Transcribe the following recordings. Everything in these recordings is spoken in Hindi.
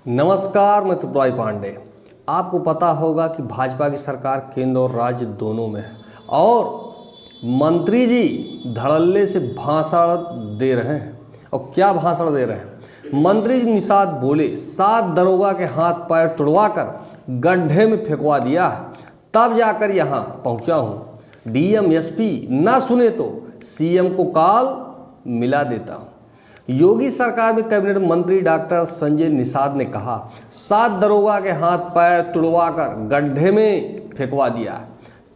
नमस्कार, मैं त्रिपुरारी पांडे। आपको पता होगा कि भाजपा की सरकार केंद्र और राज्य दोनों में है और मंत्री जी धड़ल्ले से भाषण दे रहे हैं। और क्या भाषण दे रहे हैं? मंत्री जी निषाद बोले 7 दरोगा के हाथ पैर तुड़वाकर गड्ढे में फेंकवा दिया है, तब जाकर यहाँ पहुँचा हूँ। डीएम एसपी ना सुने तो सीएम को कॉल मिला देता हूँ। योगी सरकार में कैबिनेट मंत्री डॉक्टर संजय निषाद ने कहा 7 दरोगा के हाथ पैर तुड़वाकर गड्ढे में फेंकवा दिया,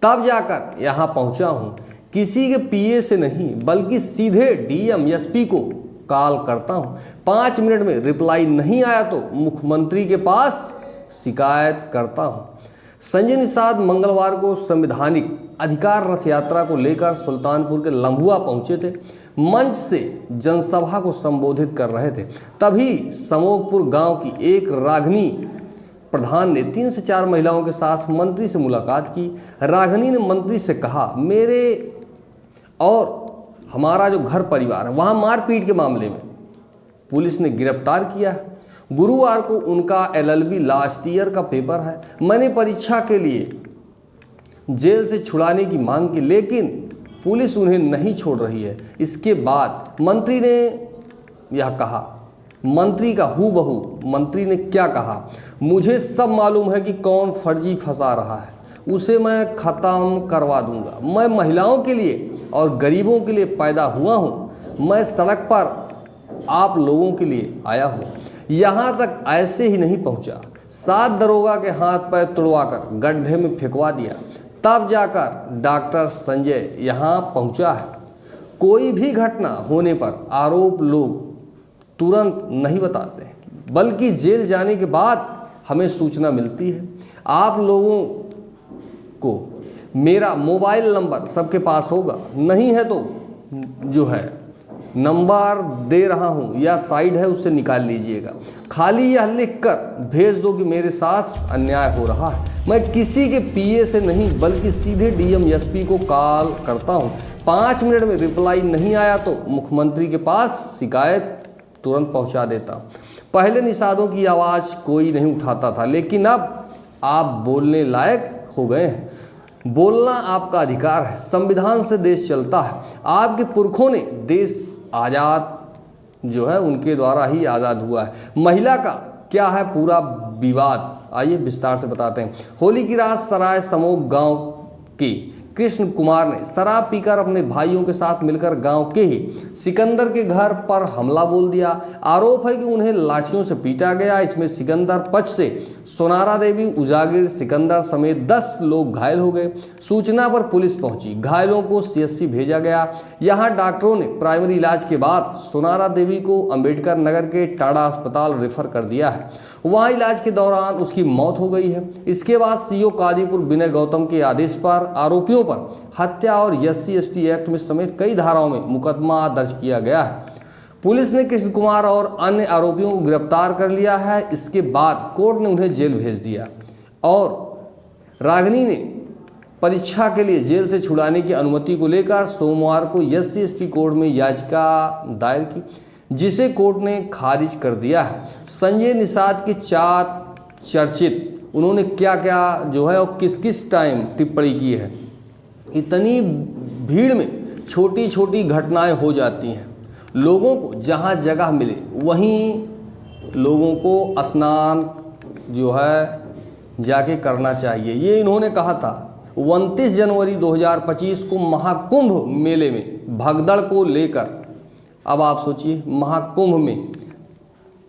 तब जाकर यहाँ पहुँचा हूँ। किसी के पीए से नहीं बल्कि सीधे डीएम एसपी को कॉल करता हूँ। 5 मिनट में रिप्लाई नहीं आया तो मुख्यमंत्री के पास शिकायत करता हूँ। संजय निषाद मंगलवार को संवैधानिक अधिकार रथ यात्रा को लेकर सुल्तानपुर के लम्बुआ पहुंचे थे। मंच से जनसभा को संबोधित कर रहे थे, तभी समोगपुर गांव की एक रागिनी प्रधान ने 3 से 4 महिलाओं के साथ मंत्री से मुलाकात की। रागिनी ने मंत्री से कहा, मेरे और हमारा जो घर परिवार है वहाँ मारपीट के मामले में पुलिस ने गिरफ्तार किया है। गुरुवार को उनका एलएलबी लास्ट ईयर का पेपर है। मैंने परीक्षा के लिए जेल से छुड़ाने की मांग की, लेकिन पुलिस उन्हें नहीं छोड़ रही है। इसके बाद मंत्री ने यह कहा, मंत्री का हूबहू मंत्री ने क्या कहा, मुझे सब मालूम है कि कौन फर्जी फंसा रहा है, उसे मैं ख़त्म करवा दूंगा। मैं महिलाओं के लिए और गरीबों के लिए पैदा हुआ हूँ। मैं सड़क पर आप लोगों के लिए आया हूँ। यहाँ तक ऐसे ही नहीं पहुँचा, 7 दरोगा के हाथ पैर तुड़वाकर गड्ढे में फेंकवा दिया, तब जाकर डॉक्टर संजय यहाँ पहुँचा है। कोई भी घटना होने पर आरोप लोग तुरंत नहीं बताते, बल्कि जेल जाने के बाद हमें सूचना मिलती है। आप लोगों को मेरा मोबाइल नंबर सबके पास होगा, नहीं है तो जो है नंबर दे रहा हूँ या साइड है उससे निकाल लीजिएगा। खाली यह लिखकर भेज दो कि मेरे साथ अन्याय हो रहा है। मैं किसी के पीए से नहीं बल्कि सीधे डीएम एसपी को कॉल करता हूँ। 5 मिनट में रिप्लाई नहीं आया तो मुख्यमंत्री के पास शिकायत तुरंत पहुँचा देता हूँ। पहले निषादों की आवाज़ कोई नहीं उठाता था, लेकिन अब आप बोलने लायक हो गए हैं। बोलना आपका अधिकार है। संविधान से देश चलता है। आपके पुरखों ने देश आज़ाद जो है उनके द्वारा ही आज़ाद हुआ है। महिला का क्या है पूरा विवाद, आइए विस्तार से बताते हैं। होली की रात सराय समोग गांव के कृष्ण कुमार ने शराब पीकर अपने भाइयों के साथ मिलकर गांव के ही सिकंदर के घर पर हमला बोल दिया। आरोप है कि उन्हें लाठियों से पीटा गया। इसमें सिकंदर पक्ष से सोनारा देवी, उजागिर, सिकंदर समेत 10 लोग घायल हो गए। सूचना पर पुलिस पहुंची, घायलों को सीएससी भेजा गया। यहां डॉक्टरों ने प्राइमरी इलाज के बाद सोनारा देवी को अंबेडकर नगर के टाडा अस्पताल रेफर कर दिया है। वहां इलाज के दौरान उसकी मौत हो गई है। इसके बाद सीओ कादीपुर विनय गौतम के आदेश पर आरोपियों पर हत्या और SC/ST एक्ट में समेत कई धाराओं में मुकदमा दर्ज किया गया है। पुलिस ने कृष्ण कुमार और अन्य आरोपियों को गिरफ्तार कर लिया है। इसके बाद कोर्ट ने उन्हें जेल भेज दिया और रागिनी ने परीक्षा के लिए जेल से छुड़ाने की अनुमति को लेकर सोमवार को SC/ST कोर्ट में याचिका दायर की, जिसे कोर्ट ने खारिज कर दिया है। संजय निषाद के 4 चर्चित उन्होंने क्या क्या जो है और किस किस टाइम टिप्पणी की है। इतनी भीड़ में छोटी छोटी घटनाएं हो जाती हैं। लोगों को जहां जगह मिले वहीं लोगों को स्नान जो है जाके करना चाहिए, ये इन्होंने कहा था। 29 जनवरी 2025 को महाकुंभ मेले में भगदड़ को लेकर, अब आप सोचिए महाकुंभ में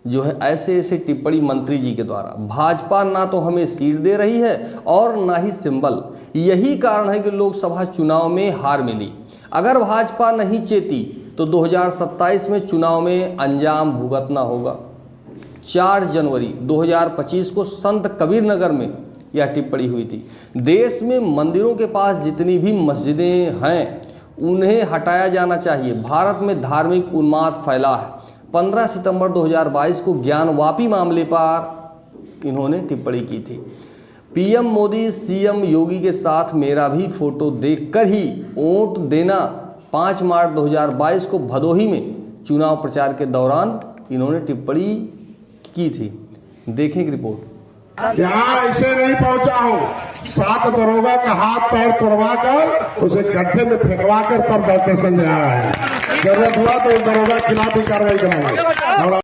जो है ऐसे ऐसे टिप्पणी मंत्री जी के द्वारा। भाजपा ना तो हमें सीट दे रही है और ना ही सिंबल। यही कारण है कि लोकसभा चुनाव में हार मिली। अगर भाजपा नहीं चेती तो 2027 में चुनाव में अंजाम भुगतना होगा। 4 जनवरी 2025 को संत कबीर नगर में यह टिप्पणी हुई थी। देश में मंदिरों के पास जितनी भी मस्जिदें हैं उन्हें हटाया जाना चाहिए। भारत में धार्मिक उन्माद फैला है। 15 सितंबर 2022 को ज्ञानवापी मामले पर इन्होंने टिप्पणी की थी। पीएम मोदी सीएम योगी के साथ मेरा भी फोटो देखकर ही वोट देना। 5 मार्च 2022 को भदोही में चुनाव प्रचार के दौरान इन्होंने टिप्पणी की थी। देखें एक रिपोर्ट। यहाँ ऐसे नहीं पहुंचा हूँ, 7 दरोगा का हाथ पैर तोड़वा कर उसे गड्ढे में फेंकवा कर तब डॉक्टर संजय आया है। जरूरत हुआ तो दरोगा के खिलाफ भी कार्रवाई कराएंगे।